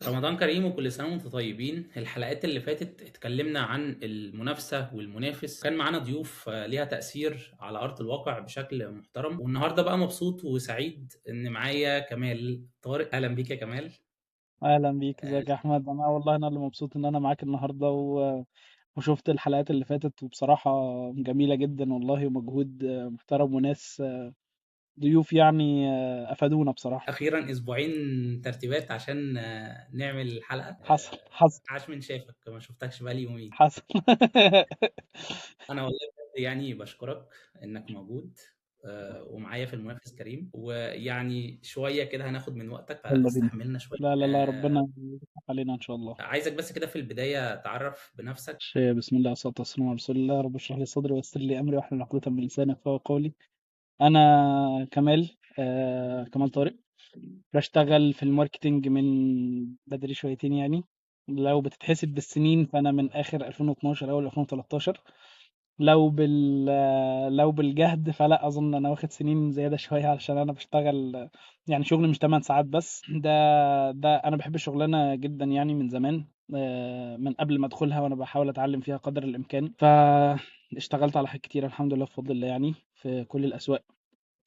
رمضان كريم وكل سنة وانتم طيبين. الحلقات اللي فاتت اتكلمنا عن المنافسة والمنافس، كان معانا ضيوف ليها تأثير على أرض الواقع بشكل محترم. والنهاردة بقى مبسوط وسعيد إن معايا كمال طارق. أهلا بيك يا كمال. اهلا بيك، آه، ازيك يا احمد؟ انا اللي مبسوط ان انا معاك النهارده وشفت الحلقات اللي فاتت، وبصراحه جميله جدا والله، ومجهود محترم، وناس ضيوف يعني افادونا بصراحه. أخيرا أسبوعين ترتيبات عشان نعمل الحلقة. حصل حصل عاش من شافك، ما شفتكش بقالي يومين. حصل. أنا والله بجد يعني بشكرك إنك موجود ومعايا في المنافس كريم، ويعني شوية كده هناخد من وقتك يلا بينا. فاستحملنا شوية. لا لا لا، ربنا يفتح علينا ان شاء الله. عايزك بس كده في البداية تعرف بنفسك. بسم الله والصلاه والسلام على رسول الله. رب اشرح لي صدري ويسر لي امري واحلل عقدة من لساني يفقهوا قولي. انا كمال، كمال طارق، بشتغل في الماركتينج من بدري شويتين يعني. لو بتتحسب بالسنين فأنا من آخر 2012 أول 2013. لو بالجهد فلا أظن أنا واخد سنين زيادة شوية، علشان أنا بشتغل يعني شغل مش 8 ساعات بس. ده أنا بحب الشغلانة جدا يعني من زمان، من قبل ما أدخلها وأنا بحاول أتعلم فيها قدر الإمكان. فاشتغلت على حاجات كتيرة الحمد لله بفضل الله، يعني في كل الأسواق.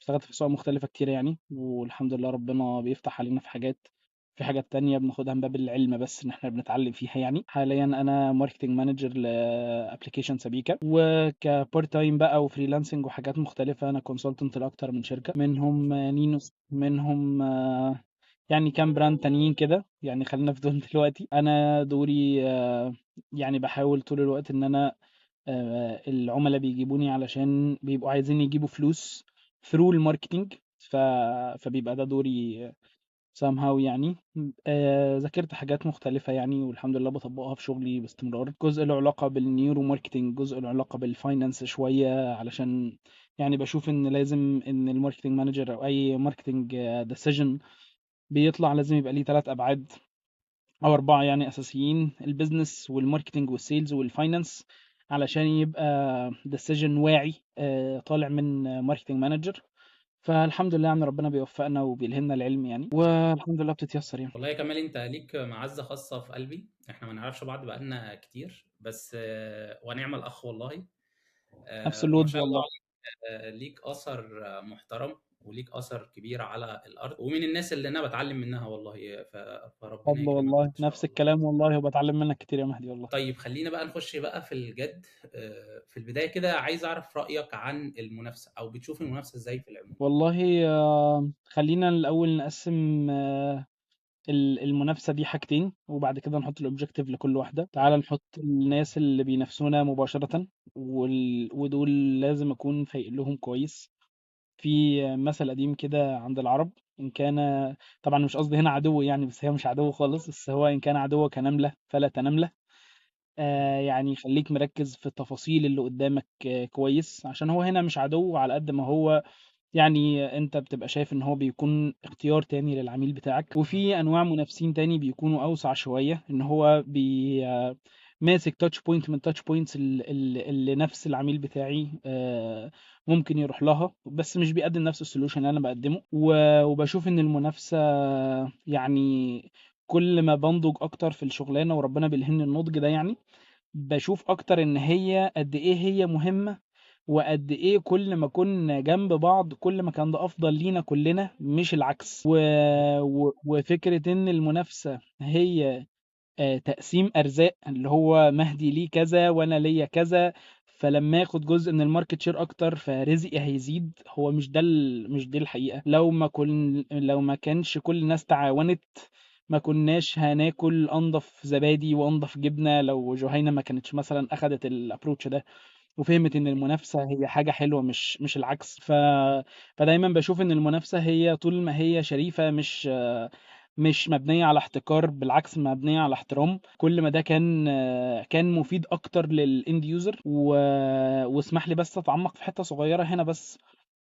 اشتغلت في أسواق مختلفة كتير يعني، والحمد لله ربنا بيفتح علينا في حاجات. في حاجات تانية بناخدها من باب العلم بس إن إحنا بنتعلم فيها يعني. حاليا أنا ماركتنج مانجر لأبلكيشن سبيكة، وكبارت تايم بقى وفريلانسنج وحاجات مختلفة. أنا كونسلتنت لأكتر من شركة، منهم نينوس، منهم يعني كام براند تانيين كده يعني. خلينا في دول دلوقتي. أنا دوري يعني بحاول طول الوقت إن أنا العملاء بيجيبوني علشان بيبقوا عايزين يجيبوا فلوس through الماركتينج. ف... فبيبقى ده دوري somehow يعني. ذاكرت حاجات مختلفة يعني، والحمد لله بطبقها في شغلي باستمرار. جزء له علاقة بالنيورو ماركتينج، جزء له علاقة بالفاينانس شوية، علشان يعني بشوف ان لازم ان الماركتينج مانجر او اي ماركتينج ديسيجن بيطلع لازم يبقى ليه 3 ابعاد او 4 يعني اساسيين: البيزنس والماركتينج والسيلز والفاينانس، علشان يبقى ديسيجن واعي طالع من ماركتينج مانجر. فالحمد لله يعني ربنا بيوفقنا وبيلهمنا العلم يعني، والحمد لله بتتيسر يعني. والله يا كمال انت ليك معزة خاصة في قلبي. احنا ما نعرفش بعض بقالنا كتير بس ونعم الأخ والله. نفس وما الود شاء الله والله. عليك. ليك أثر محترم وليك أثر كبير على الأرض، ومن الناس اللي أنا بتعلم منها والله. فربنا فضل يكرمك والله، إن شاء نفس الله. الكلام والله، وبتعلم منك كتير يا مهدي والله. طيب خلينا بقى نخش بقى في الجد. في البداية كده عايز أعرف رأيك عن المنافسة، أو بتشوف المنافسة إزاي في العموم؟ والله خلينا الأول نقسم المنافسة دي حاجتين، وبعد كده نحط الأوبجيكتيف لكل واحدة. تعال نحط الناس اللي بينافسونا مباشرة، ودول لازم أكون فايق لهم كويس. في مثل قديم كده عند العرب: إن كان، طبعا مش قصدي هنا عدو يعني، بس هي مش عدو خالص، بس هو إن كان عدوك نملة فلا تنملة. يعني خليك مركز في التفاصيل اللي قدامك كويس، عشان هو هنا مش عدو على قد ما هو يعني انت بتبقى شايف ان هو بيكون اختيار تاني للعميل بتاعك. وفي انواع منافسين تاني بيكونوا اوسع شوية، ان هو ماسك تاتش بوينت من تاتش بوينتس اللي نفس العميل بتاعي ممكن يروح لها، بس مش بيقدم نفس السولوشن اللي انا بقدمه. وبشوف ان المنافسة يعني كل ما بنضج اكتر في الشغلانة وربنا بيلهمني النضج ده يعني، باشوف أكتر إن هي قد إيه هي مهمة، وقد إيه كل ما كنا جنب بعض كل ما كان ده أفضل لينا كلنا، مش العكس. وفكرة إن المنافسة هي تقسيم أرزاق، اللي هو مهدي ليه كذا وأنا ليا كذا، فلما آخد جزء من الماركت شير أكتر فرزقي هيزيد. هو مش دي الحقيقة. لو ما كانش كل الناس تعاونت، ما كناش هناكل أنضف زبادي وأنضف جبنة لو جهينة ما كانتش مثلا أخدت الأبروتش ده، وفهمت إن المنافسة هي حاجة حلوة مش العكس. فدايما بشوف إن المنافسة هي طول ما هي شريفة، مش مبنية على احتكار، بالعكس مبنية على احترام. كل ما ده كان مفيد أكتر للإند يوزر. واسمح لي بس أتعمق في حتة صغيرة هنا بس.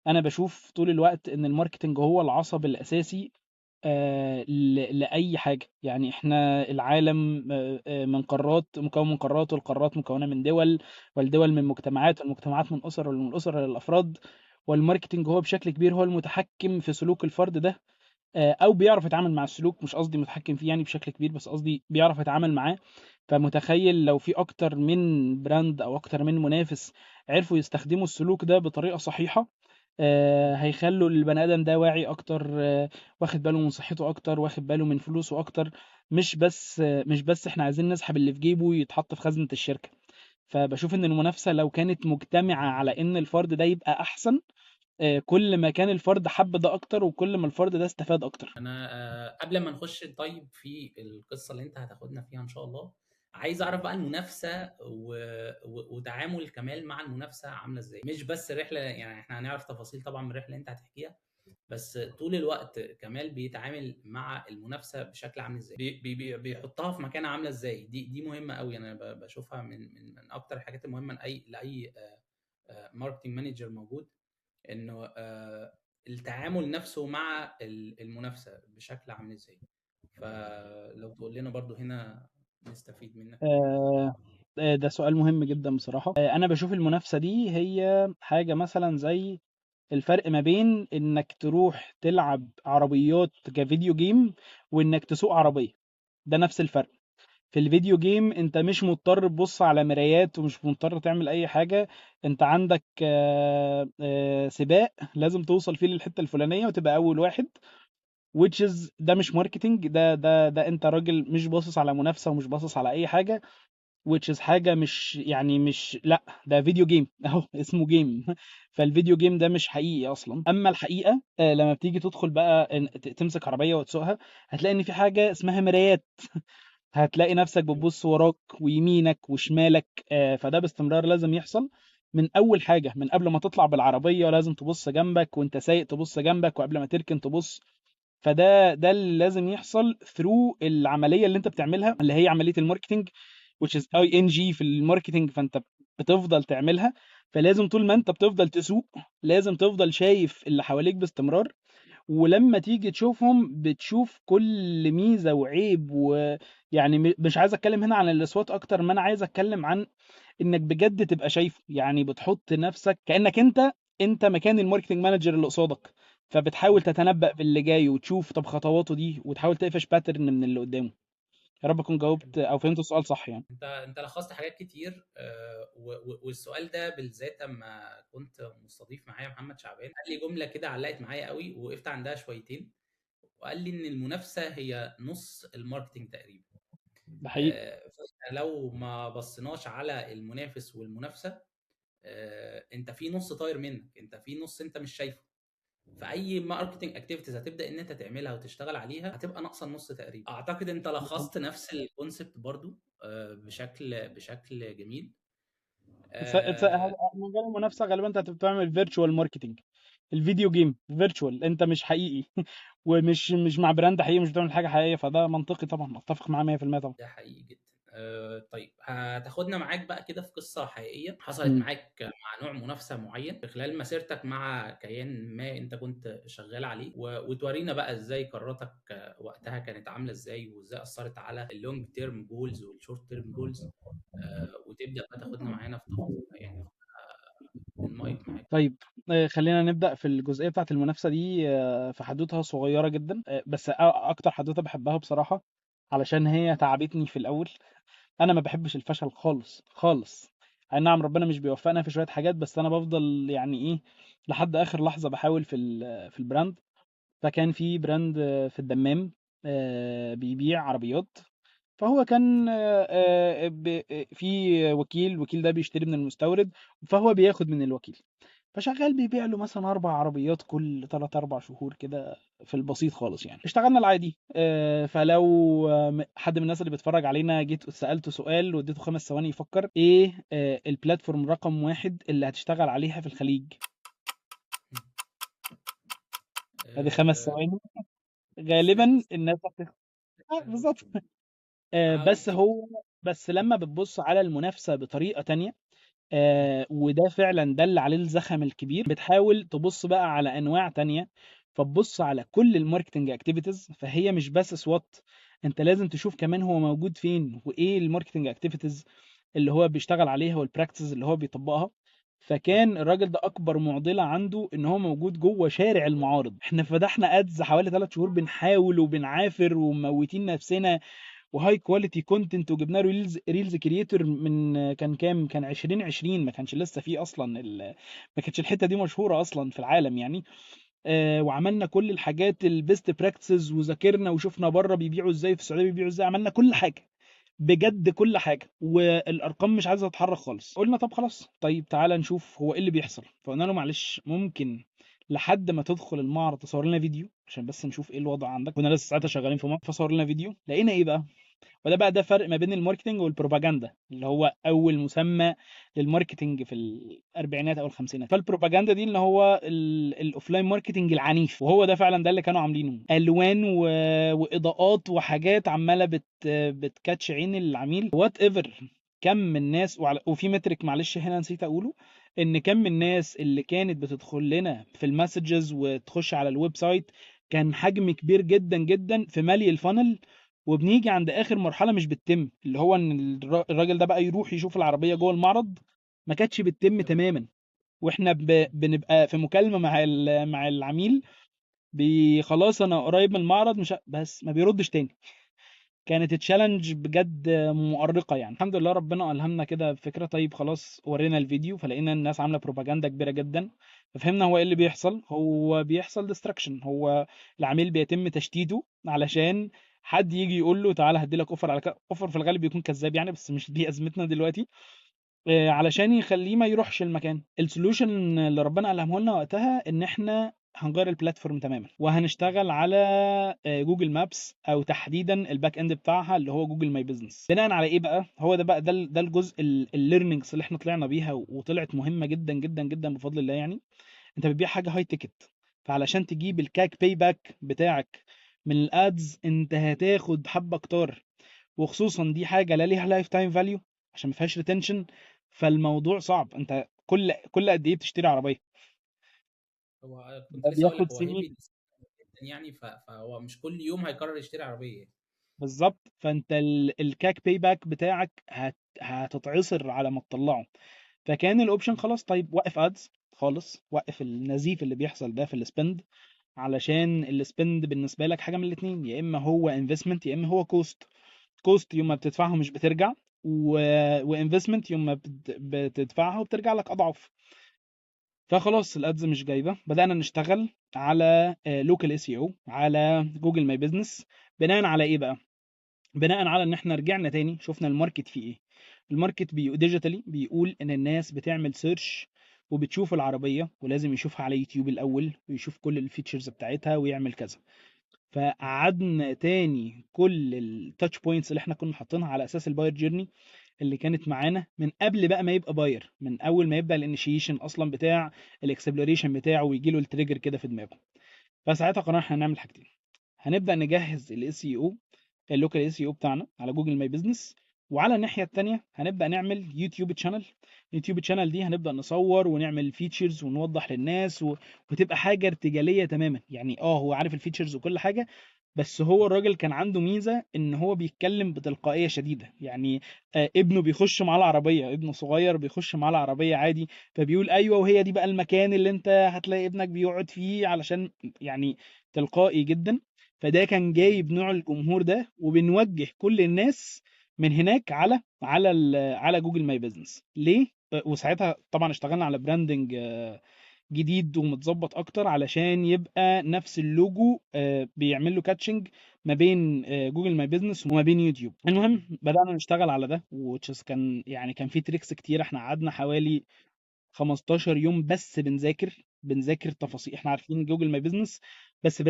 أنا بشوف طول الوقت إن الماركتينج هو العصب الأساسي لأي حاجة يعني. إحنا العالم مكون من قارات، والقارات مكونة من دول، والدول من مجتمعات، والمجتمعات من أسر، ومن الأسر للأفراد. والماركتينج هو بشكل كبير هو المتحكم في سلوك الفرد ده او بيعرف يتعامل مع السلوك، مش قصدي متحكم فيه يعني بشكل كبير، بس قصدي بيعرف يتعامل معاه. فمتخيل لو في اكتر من براند او اكتر من منافس عرفوا يستخدموا السلوك ده بطريقة صحيحة، هيخلوا البني ادم ده واعي اكتر، واخد باله من صحته اكتر، واخد باله من فلوسه اكتر. مش بس احنا عايزين نسحب اللي في جيبه يتحط في خزنة الشركة. فبشوف ان المنافسة لو كانت مجتمعة على ان الفرد ده يبقى احسن، كل ما كان الفرد حب ده اكتر، وكل ما الفرد ده استفاد اكتر. انا قبل ما نخش طيب في القصه اللي انت هتاخدنا فيها ان شاء الله، عايز اعرف بقى المنافسه وتعامل كمال مع المنافسه عامله ازاي. مش بس الرحله، يعني احنا هنعرف تفاصيل طبعا من الرحله اللي انت هتحكيها، بس طول الوقت كمال بيتعامل مع المنافسه بشكل عامل ازاي، بيحطها في مكانها عامله ازاي. دي مهمه قوي، انا بشوفها من اكتر الحاجات المهمه لاي ماركتنج مانجر موجود، انه التعامل نفسه مع المنافسه بشكل عامل ازاي. فلو تقول لنا برضو هنا نستفيد منك كتير. آه، ده سؤال مهم جدا بصراحة. انا بشوف المنافسة دي هي حاجة مثلا زي الفرق ما بين انك تروح تلعب عربيات كفيديو جيم، وانك تسوق عربية. ده نفس الفرق. في الفيديو جيم انت مش مضطر تبص على مرايات، ومش مضطر تعمل اي حاجة. انت عندك سباق لازم توصل فيه للحتة الفلانية وتبقى اول واحد. which is ده مش ماركتينج، ده انت راجل مش باصص على منافسة ومش باصص على اي حاجة. which is حاجة مش يعني مش لا، ده فيديو جيم اهو اسمه جيم. فالفيديو جيم ده مش حقيقي اصلا. اما الحقيقة لما بتيجي تدخل بقى تمسك عربية وتسوقها، هتلاقي ان في حاجة اسمها مرايات. هتلاقي نفسك بتبص وراك ويمينك وشمالك. فده باستمرار لازم يحصل. من اول حاجة، من قبل ما تطلع بالعربية لازم تبص جنبك، وانت سايق تبص جنبك، وقبل ما تركن تبص. فده اللي لازم يحصل ثرو العمليه اللي انت بتعملها، اللي هي عمليه الماركتنج، which is ING في الماركتنج. فانت بتفضل تعملها. فلازم طول ما انت بتفضل تسوق، لازم تفضل شايف اللي حواليك باستمرار. ولما تيجي تشوفهم بتشوف كل ميزة وعيب. ويعني مش عايز اتكلم هنا عن الأصوات اكتر ما انا عايز اتكلم عن انك بجد تبقى شايفه. يعني بتحط نفسك كأنك انت مكان الماركتنج مانجر اللي قصادك. فبتحاول تتنبأ باللي جاي، وتشوف طب خطواته دي، وتحاول تقفش باترن من اللي قدامه. يا رب اكون جاوبت او فهمت السؤال صح يعني. انت لخصت حاجات كتير، والسؤال ده بالذات لما كنت مستضيف معايا محمد شعبان قال لي جمله كده علقت معايا قوي ووقفت عندها شويتين، وقال لي ان المنافسه هي نص الماركتينج تقريبا. ده حقيقي. فإحنا لو ما بصيناش على المنافس والمنافسه، انت في نص طاير منك، انت في نص انت مش شايفه. فاي ماركتنج اكتيفيتيز هتبدا ان انت تعملها وتشتغل عليها هتبقى ناقصه النص تقريبا. اعتقد انت لخصت نفس الكونسبت برضو بشكل جميل. آه، مجال المنافسه غالبا انت بتعمل فيرتشوال ماركتنج. الفيديو جيم فيرتشوال، انت مش حقيقي. ومش مع براند حقيقي، مش بتعمل حاجه حقيقيه. فده منطقي طبعا، اتفق معاه 100% طبعا. ده حقيقي جدا. طيب هتاخدنا معاك بقى كده في قصة حقيقية حصلت مم. معاك مع نوع منافسة معين في خلال مسيرتك مع كيان ما انت كنت شغال عليه، وتورينا بقى ازاي قراراتك وقتها كانت عاملة ازاي، وازاي أثرت على اللونج تيرم جولز والشورت تيرم جولز. وتبدأ بقى تاخدنا معانا في تفاصيلها يعني. المايك معاك. طيب، خلينا نبدأ في الجزئية بتاعة المنافسة دي. في حدوتها صغيرة جدا، بس أكتر حدوتة بحبها بصراحة، علشان هي تعبتني في الأول. أنا ما بحبش الفشل خالص خالص. أي نعم، ربنا مش بيوفقنا في شوية حاجات، بس أنا بفضل يعني إيه، لحد آخر لحظة بحاول في البراند. فكان في براند في الدمام، بيبيع عربيات. فهو كان في وكيل ده بيشتري من المستورد، فهو بياخد من الوكيل. فشغال بيبيع له مثلا 4 عربيات كل 3 4 شهور كده، في البسيط خالص يعني. اشتغلنا العادي. فلو حد من الناس اللي بيتفرج علينا جيت سألته سؤال واديته 5 ثواني يفكر ايه البلاتفورم رقم 1 اللي هتشتغل عليها في الخليج. ادي خمس آه، ثواني غالبا مرسيدس. الناس بالظبط. بس اوكي. هو بس لما بتبص على المنافسة بطريقة تانية، وده فعلا ده اللي عليه الزخم الكبير، بتحاول تبص بقى على انواع تانية. فتبص على كل الماركتنج اكتيفيتيز، فهي مش بس سوات. انت لازم تشوف كمان هو موجود فين، وايه الماركتنج اكتيفيتيز اللي هو بيشتغل عليها، والبراكتس اللي هو بيطبقها. فكان الراجل ده اكبر معضله عنده ان هو موجود جوه شارع المعارض. احنا فتحنا ادز حوالي 3 شهور بنحاول وبنعافر وموتين نفسنا وهاي كواليتي كونتنت، وجبنا له ريلز كرييتور من كان كام، كان 2020، ما كانش لسه فيه اصلا ما كانتش الحته دي مشهوره اصلا في العالم يعني. وعملنا كل الحاجات البيست براكتسز، وذاكرنا وشفنا بره بيبيعوا ازاي، في السعوديه بيبيعوا ازاي، عملنا كل حاجه بجد كل حاجه، والارقام مش عايزه تتحرك خالص. قلنا طب خلاص، طيب تعالى نشوف هو ايه اللي بيحصل. فقلنا له معلش ممكن لحد ما تدخل المعرض تصور لنا فيديو عشان بس نشوف ايه الوضع عندك. كنا لسه ساعتها شغالين في معرض، فصور لنا فيديو. لقينا ايه بقى، وده بقى ده فرق ما بين الماركتنج والبروباجندا، اللي هو اول مسمى للماركتنج في الاربعينات او الخمسينات. فالبروباجندا دي اللي هو الاوفلاين ماركتنج العنيف، وهو ده فعلا ده اللي كانوا عاملينه، الوان واضاءات وحاجات عماله بتكاتش عين العميل وات ايفر. كم من الناس وفي مترك معلش هنا نسيت اقوله، ان كم من الناس اللي كانت بتدخل لنا في المسجز وتخش على الويب سايت كان حجم كبير جدا جدا في مالي الفانل. وبنيجي عند اخر مرحله مش بتتم، اللي هو ان الراجل ده بقى يروح يشوف العربيه جوه المعرض، ما كانتش بتتم تماما. واحنا بنبقى في مكالمه مع العميل، خلاص انا قريب من المعرض مش بس ما بيردش تاني. كانت تشالنج بجد مؤرقه يعني. الحمد لله ربنا الهمنا كده فكره، طيب خلاص ورينا الفيديو، فلقينا الناس عامله بروباجندا كبيره جدا. ففهمنا هو ايه اللي بيحصل. هو بيحصل ديستراكشن، هو العميل بيتم تشتيته علشان حد يجي يقول له تعالى هدي لك اوفر على اوفر، في الغالب بيكون كذاب يعني، بس مش دي ازمتنا دلوقتي. علشان يخليه ما يروحش المكان. السولوشن اللي ربنا ألهمه لنا وقتها ان احنا هنغير البلاتفورم تماما، وهنشتغل على جوجل مابس، او تحديدا الباك اند بتاعها اللي هو جوجل ماي بزنس. بناء على ايه بقى، هو ده بقى ده الجزء الليرنينجز اللي احنا طلعنا بيها وطلعت مهمه جدا جدا جدا بفضل الله يعني. انت بتبيع حاجه هاي تيكت، فعلشان تجيب الكاك باي باك بتاعك من الادز انت هتاخد حبه كتار، وخصوصا دي حاجه لا ليها لايف تايم فاليو عشان ما فيهاش ريتنشن. فالموضوع صعب. انت كل قد ايه بتشتري عربيه؟ هو كنت ده لسه اقول بياخد لك هو سنين. هيفيد جدا يعني، فهو مش كل يوم هيقرر يشتري عربيه. بالظبط. فانت الكاك باي باك بتاعك هتتعصر على ما تطلعه. فكان الاوبشن خلاص، طيب وقف ادز خالص، وقف النزيف اللي بيحصل ده في السبند. علشان السبند بالنسبه لك حاجه من الاثنين، يا اما هو انفستمنت يا اما هو كوست. كوست يوم ما بتدفعها مش بترجع، و... وانفستمنت يوم ما بتدفعها وبترجع لك اضعاف. فخلاص الادز مش جايبه، بدانا نشتغل على لوكال اس اي او على جوجل ماي بزنس. بناء على ايه بقى، بناء على ان احنا رجعنا تاني شفنا الماركت فيه ايه. الماركت ديجيتالي بيقول ان الناس بتعمل سيرش وبتشوف العربيه، ولازم يشوفها على يوتيوب الاول ويشوف كل الفيتشرز بتاعتها ويعمل كذا. فقعدنا تاني كل التاتش بوينتس اللي احنا كنا حاطينها على اساس الباير جيرني اللي كانت معانا من قبل بقى ما يبقى باير، من اول ما يبدا الانيشيشن اصلا بتاع الاكسبلوريشن بتاعه ويجي له التريجر كده في دماغه. فساعتها قررنا احنا هنعمل حاجتين. هنبدا نجهز الاس اي او، اللوكال اس اي او بتاعنا على جوجل ماي بزنس، وعلى الناحيه التانيه هنبدا نعمل يوتيوب تشانل. اليوتيوب تشانل دي هنبدا نصور ونعمل فيتشرز ونوضح للناس وتبقى حاجه ارتجاليه تماما يعني. هو عارف الفيتشرز وكل حاجه، بس هو الراجل كان عنده ميزه ان هو بيتكلم بتلقائيه شديده يعني. ابنه بيخش معاه العربيه، ابنه صغير بيخش معاه العربيه عادي، فبيقول ايوه وهي دي بقى المكان اللي انت هتلاقي ابنك بيقعد فيه، علشان يعني تلقائي جدا. فده كان جايب نوع الجمهور ده، وبنوجه كل الناس من هناك على جوجل ماي بزنس ليه. وساعتها طبعا اشتغلنا على براندنج جديد ومتظبط اكتر علشان يبقى نفس اللوجو بيعمل له كاتشنج ما بين جوجل ماي بزنس وما بين يوتيوب. المهم بدأنا نشتغل على ده، وتشيز كان يعني كان في تريكس كتير. احنا قعدنا حوالي 15 يوم بس بنذاكر تفاصيل. احنا عارفين جوجل ماي بزنس، بس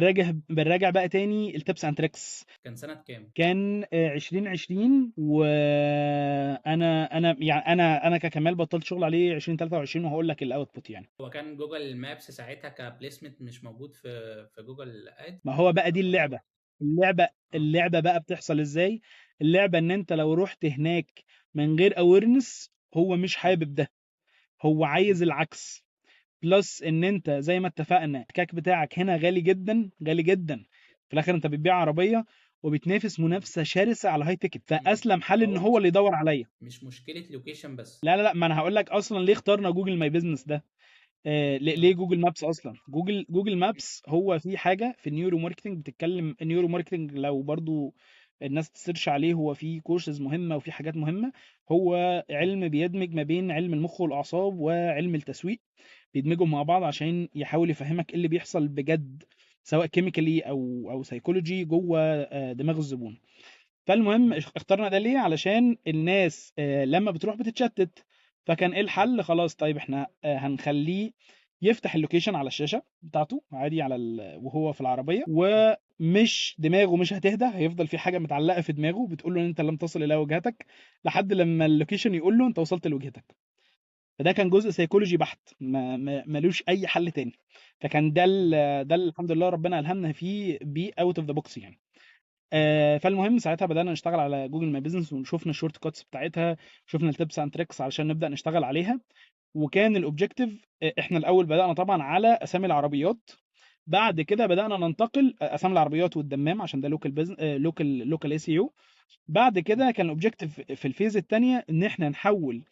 بنراجع بقى تاني التبس اند تريكس. كان سنه كام؟ كان 2020، وانا يعني انا ككمال بطلت شغل عليه 2023، وهقول لك الاوتبوت يعني. هو كان جوجل مابس ساعتها كبليسمنت مش موجود في جوجل اد. ما هو بقى دي ولا اللعبة. اللعبة اه اللعبة بقى بتحصل ازاي. اللعبة ان انت لو رحت هناك من غير اويرنس هو مش حابب ده، هو عايز العكس. بلس ان انت زي ما اتفقنا الكاك بتاعك هنا غالي جدا غالي جدا. في الاخر انت بتبيع عربية، وبتنافس منافسه شرسه على هاي تيكت، فاسلم حل ان فهو هو اللي يدور عليا. مش مشكله لوكيشن بس. لا لا لا، ما انا هقول لك اصلا ليه اخترنا جوجل ماي بزنس ده. ليه اه. جوجل مابس اصلا؟ جوجل مابس هو في حاجه في النيورو ماركتنج بتتكلم. النيورو ماركتنج لو برضو الناس تسيرش عليه، هو في كورسز مهمه وفي حاجات مهمه. هو علم بيدمج ما بين علم المخ والاعصاب وعلم التسويق، بيدمجهم مع بعض عشان يحاول يفهمك ايه اللي بيحصل بجد، سواء كيميكالي او سايكولوجي جوه دماغ الزبون. فالمهم اخترنا ده ليه؟ علشان الناس لما بتروح بتتشتت. فكان ايه الحل؟ خلاص طيب احنا هنخليه يفتح اللوكيشن على الشاشة بتاعته عادي على وهو في العربية، ومش دماغه مش هتهدى، هيفضل في حاجة متعلقة في دماغه بتقول له ان انت لم تصل الى وجهتك، لحد لما اللوكيشن يقول له انت وصلت لوجهتك. فده كان جزء سيكولوجي بحت، ملوش اي حل تاني. فكان ده الحمد لله ربنا الهمنا فيه بي اوت اوف ذا بوكس يعني. فالمهم ساعتها بدأنا نشتغل على جوجل ماي بزنس، وشفنا الشورت كاتس بتاعتها، شفنا التبس اند تريكس علشان نبدأ نشتغل عليها. وكان الاوبجيكتيف احنا الاول بدأنا طبعا على اسامي العربيات، بعد كده بدأنا ننتقل اسامي العربيات والدمام عشان ده لوكال بزنس، لوكال اي سي او. بعد كده كان الاوبجيكتيف في الفيز الثانيه ان احنا نحول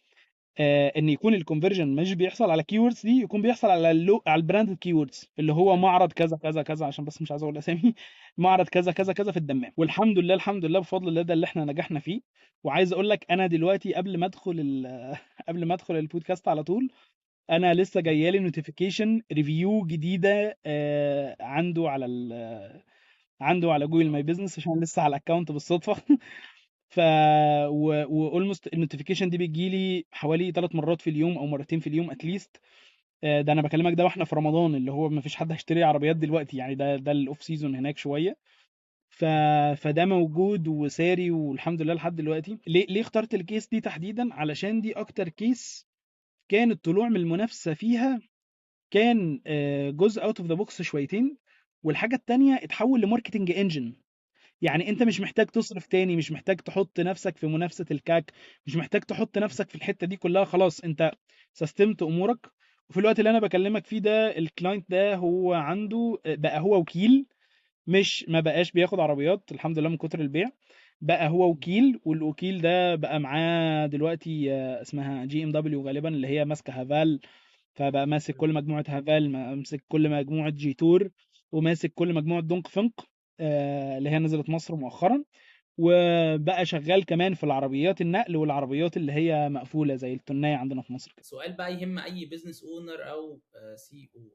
ان يكون الكونفرجن مش بيحصل على كيوردز دي، يكون بيحصل على على البراندد كيوردز اللي هو حلو. معرض كذا كذا كذا، عشان بس مش عايز اقول اسامي. معرض كذا كذا كذا في الدمام. والحمد لله الحمد لله بفضل الله ده اللي احنا نجحنا فيه. وعايز اقول لك انا دلوقتي قبل ما ادخل قبل ما ادخل البودكاست على طول، انا لسه جايه لي نوتيفيكيشن ريفيو جديده عنده على عنده على ما جوجل شاء ماي الله. بزنس، عشان لسه على الاكونت بالصدفه. ف واولموست النوتيفيكيشن دي بتجي لي حوالي 3 مرات في اليوم او مرتين في اليوم اتليست. ده انا بكلمك ده واحنا في رمضان، اللي هو ما فيش حد هيشتري عربيات دلوقتي يعني، ده الاوف سيزون هناك شويه. ف... فده موجود وساري والحمد لله لحد دلوقتي. ليه اخترت الكيس دي تحديدا؟ علشان دي اكتر كيس كان الطلوع من المنافسه فيها كان جزء اوت اوف ذا بوكس شويتين. والحاجه التانيه اتحول لماركتنج انجن. يعني انت مش محتاج تصرف تاني، مش محتاج تحط نفسك في منافسة الكاك، مش محتاج تحط نفسك في الحتة دي كلها. خلاص انت سيستمت امورك. وفي الوقت اللي انا بكلمك فيه ده الكلاينت ده هو عنده بقى هو وكيل، مش ما بقاش بياخد عربيات الحمد لله من كتر البيع. بقى هو وكيل، والوكيل ده بقى معاه دلوقتي اسمها جي ام دبليو غالبا، اللي هي ماسكه هافال. فبقى ماسك كل مجموعة هافال، ماسك كل مجموعة جي تور، وماسك كل مجموعة دونك فنق اللي هي نزلت مصر مؤخرا. وبقى شغال كمان في العربيات النقل والعربيات اللي هي مقفولة زي التنية عندنا في مصر كده. سؤال بقى يهم اي بزنس اونر او سي او،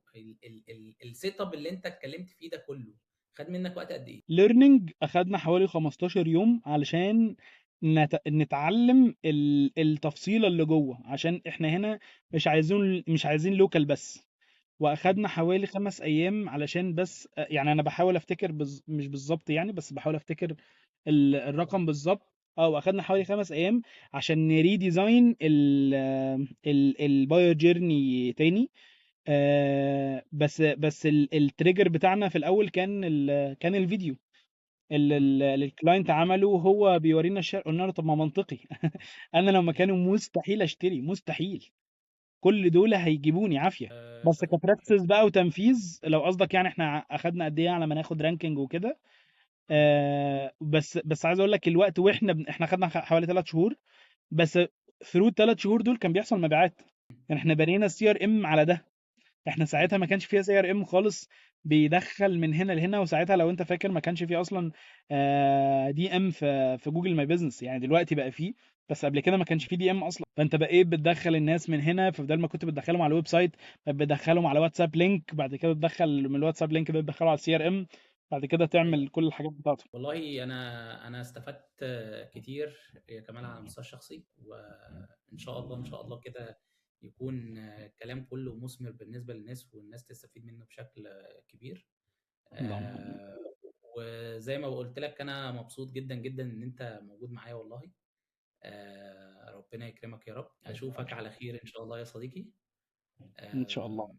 السيت اب اللي انت اتكلمت فيه ده كله خد منك وقت قد ايه؟ ليرنينج أخدنا حوالي 15 يوم علشان نتعلم التفصيلة اللي جوه، عشان احنا هنا مش عايزين لوكال بس. واخدنا حوالي 5 ايام علشان بس يعني انا بحاول افتكر مش بالظبط يعني، بس بحاول افتكر الرقم بالظبط. اه، واخدنا حوالي 5 ايام عشان نريديزاين البايو جيرني تاني. بس التريجر بتاعنا في الاول كان الفيديو مم. اللي الكلاينت عمله وهو بيورينا الشارع. قلنا له طب ما منطقي. انا لو مكانه مستحيل اشتري، مستحيل. كل دول هيجيبوني عافيه. بس كبراكتس بقى وتنفيذ، لو قصدك يعني احنا اخدنا قد ايه على ما ناخد رانكينج وكده. بس عايز اقول لك الوقت، واحنا احنا خدنا حوالي 3 شهور بس. ثرو ال3 شهور دول كان بيحصل مبيعات. يعني احنا بنينا السي ار ام على ده. احنا مم. ساعتها ما كانش فيها سي ار ام خالص بيدخل من هنا لهنا. وساعتها لو انت فاكر ما كانش فيه اصلا دي ام في جوجل ماي بزنس. يعني دلوقتي بقى فيه، بس قبل كده ما كانش فيه دي ام اصلا. فانت بقيت بتدخل الناس من هنا، فبدل ما كنت بتدخلهم على الويب سايت بقيت بتدخلهم على واتساب لينك، بعد كده تدخل من الواتساب لينك ده تدخله على السي ار ام، بعد كده ايوه. تعمل كل الحاجات بتاعته. والله انا استفدت كتير يا كمال على المستوى الشخصي، وان شاء الله ان شاء الله كده يكون الكلام كله مثمر بالنسبه للناس، والناس تستفيد منه بشكل كبير. اللهم امين. آه، وزي ما قلت لك انا مبسوط جدا جدا ان انت موجود معايا والله. ربنا يكرمك يا رب، اشوفك على خير ان شاء الله يا صديقي. ان شاء آه، الله.